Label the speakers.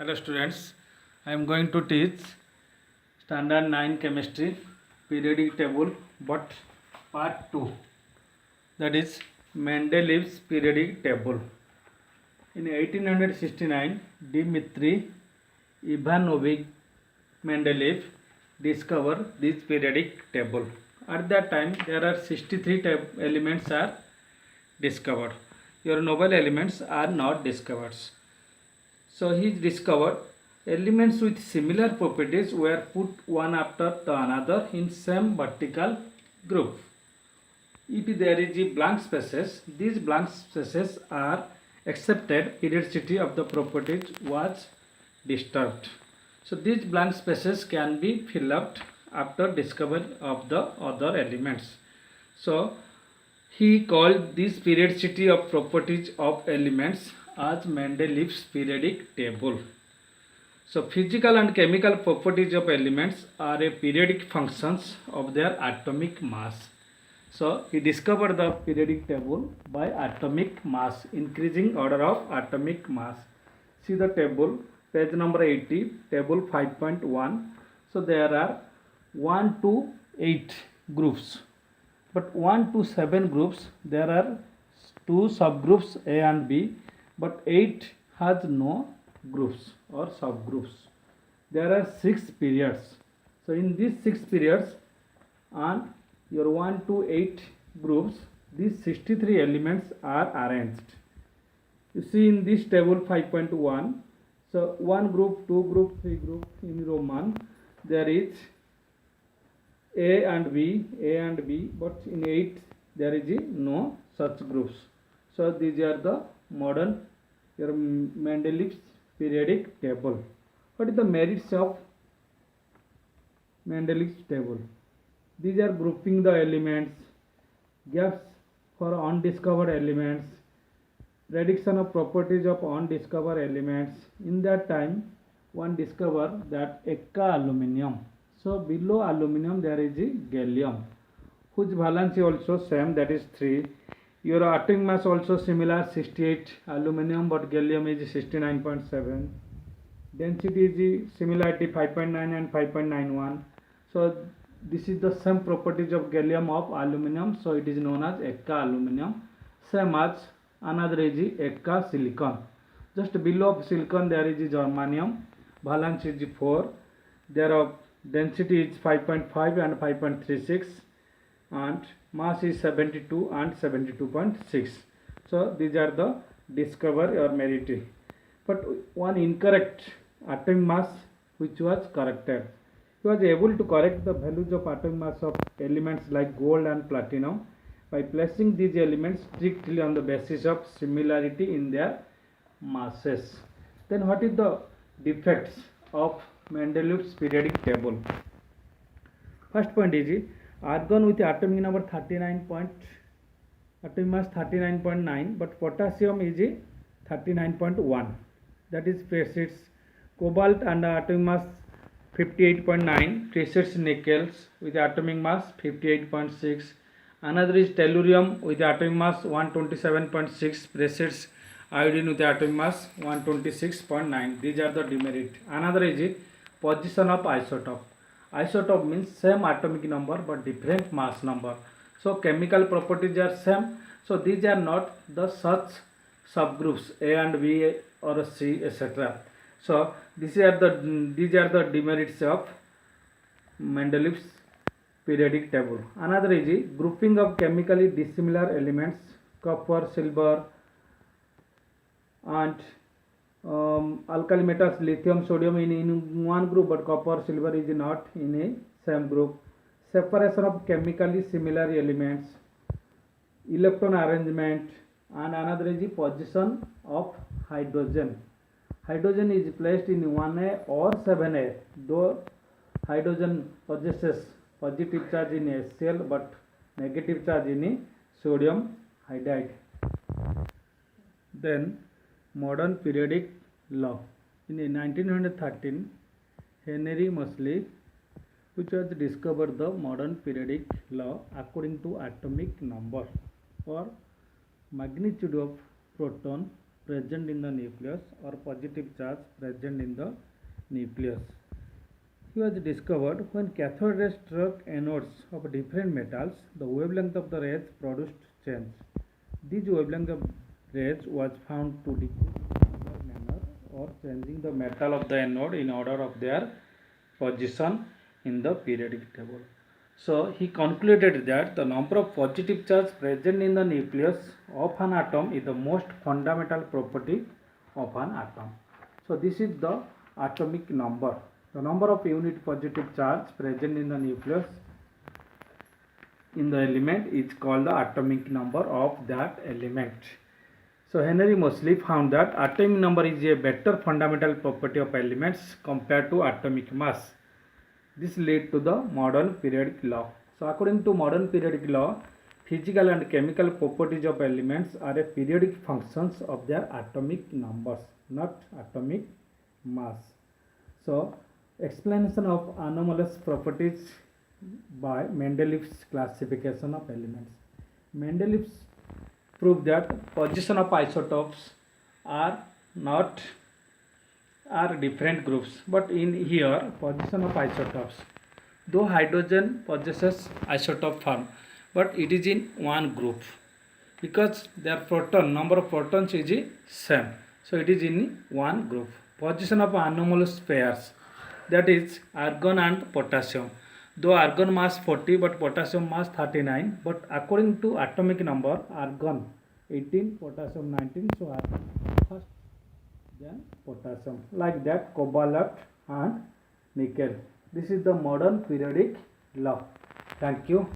Speaker 1: Hello students, I am going to teach standard 9 chemistry periodic table but part 2, that is Mendeleev's periodic table. In 1869, Dmitry Ivanovich Mendeleev discovered this periodic table. At that time there are 63 elements are discovered. Your noble elements are not discovered. So he discovered elements with similar properties were put one after the another in same vertical group. If there is a blank spaces, these blank spaces are accepted periodicity of the properties was disturbed. So these blank spaces can be filled up after discovery of the other elements. So he called this periodicity of properties of elements as Mendeleev's periodic table. So physical and chemical properties of elements are a periodic functions of their atomic mass. So he discovered the periodic table by atomic mass, increasing order of atomic mass. See the table, page number 80, table 5.1. So there are 1 to 8 groups. But 1 to 7 groups, there are 2 subgroups A and B, but 8 has no groups or subgroups. There are 6 periods. So in these 6 periods, on your 1 to 8 groups, these 63 elements are arranged. You see in this table 5.1, so 1 group, 2 group, 3 group in Roman, there is A and B, but in 8 there is no such groups. So these are the modern your Mendeleev's periodic table. What is the merits of Mendeleev's table? These are grouping the elements, gaps for undiscovered elements, prediction of properties of undiscovered elements. In that time, one discovered that Eka aluminum. So below aluminum there is a gallium, whose valency also same, that is 3. Your atomic mass also similar, 68 aluminum, but gallium is 69.7. Density is similarity 5.9 and 5.91. So this is the same properties of gallium of aluminum, so it is known as Eka aluminum. Same as another is Eka silicon. Just below silicon there is germanium, valence is 4. There are density is 5.5 and 5.36, and mass is 72 and 72.6. So these are the discovery or merit. But one incorrect atomic mass which was corrected. He was able to correct the values of atomic mass of elements like gold and platinum by placing these elements strictly on the basis of similarity in their masses. Then what is the defects of Mendeleev's periodic table? First point is argon with atomic number atomic mass 39.9, but potassium is 39.1. That is precedes cobalt and atomic mass 58.9, precedes nickels with atomic mass 58.6. Another is tellurium with atomic mass 127.6, precedes iodine with atomic mass 126.9. These are the demerit. Another is position of isotope. Isotope means same atomic number but different mass number. So chemical properties are same. So these are not the such subgroups A and B or C, etc. So these are the demerits of Mendeleev's periodic table. Another is grouping of chemically dissimilar elements, copper, silver, and alkali metals, lithium, sodium in one group, but copper, silver is not in a same group. Separation of chemically similar elements, electron arrangement, and another is the position of hydrogen. Hydrogen is placed in 1A or 7A, though hydrogen possesses positive charge in HCl but negative charge in sodium hydride. Then modern periodic law. In 1913, Henry Moseley, which was discovered the modern periodic law according to atomic number or magnitude of proton, present in the nucleus or positive charge present in the nucleus. It was discovered when cathode rays struck anodes of different metals, the wavelength of the rays produced change. This wavelength of rays was found to decrease in similar manner or changing the metal of the anode in order of their position in the periodic table. So he concluded that the number of positive charge present in the nucleus of an atom is the most fundamental property of an atom. So this is the atomic number. The number of unit positive charge present in the nucleus in the element is called the atomic number of that element. So Henry Moseley found that atomic number is a better fundamental property of elements compared to atomic mass. This led to the modern periodic law. So according to modern periodic law, physical and chemical properties of elements are a periodic functions of their atomic numbers, not atomic mass. So explanation of anomalous properties by Mendeleev's classification of elements. Mendeleev proved that position of isotopes are different groups, but in here position of isotopes, though hydrogen possesses isotope form, but it is in one group because their proton number of protons is same, so it is in one group. Position of anomalous pairs, that is argon and potassium, though argon mass 40 but potassium mass 39, but according to atomic number argon 18, potassium 19, so argon first, then potassium, like that cobalt and nickel. This is the modern periodic law. Thank you.